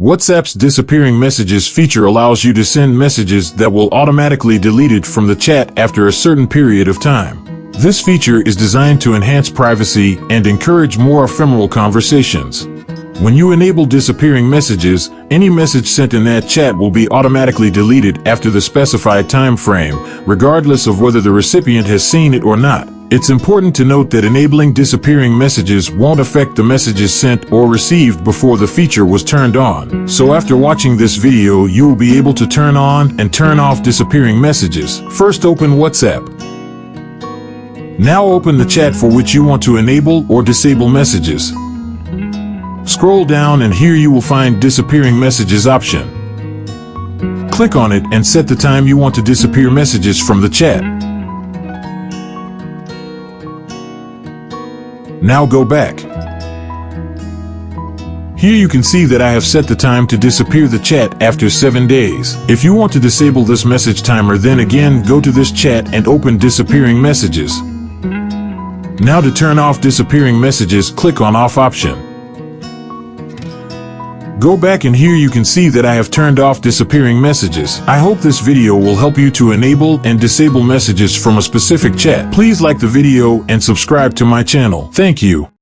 WhatsApp's disappearing messages feature allows you to send messages that will automatically deleted from the chat after a certain period of time. This feature is designed to enhance privacy and encourage more ephemeral conversations. When you enable disappearing messages, any message sent in that chat will be automatically deleted after the specified time frame, regardless of whether the recipient has seen it or not. It's important to note that enabling disappearing messages won't affect the messages sent or received before the feature was turned on. So after watching this video, you will be able to turn on and turn off disappearing messages. First, open WhatsApp. Now open the chat for which you want to enable or disable messages. Scroll down and here you will find disappearing messages option. Click on it and set the time you want to disappear messages from the chat. Now go back. Here you can see that I have set the time to disappear the chat after 7 days. If you want to disable this message timer, then again go to this chat and open disappearing messages. Now to turn off disappearing messages, click on off option. Go back and here you can see that I have turned off disappearing messages. I hope this video will help you to enable and disable messages from a specific chat. Please like the video and subscribe to my channel. Thank you.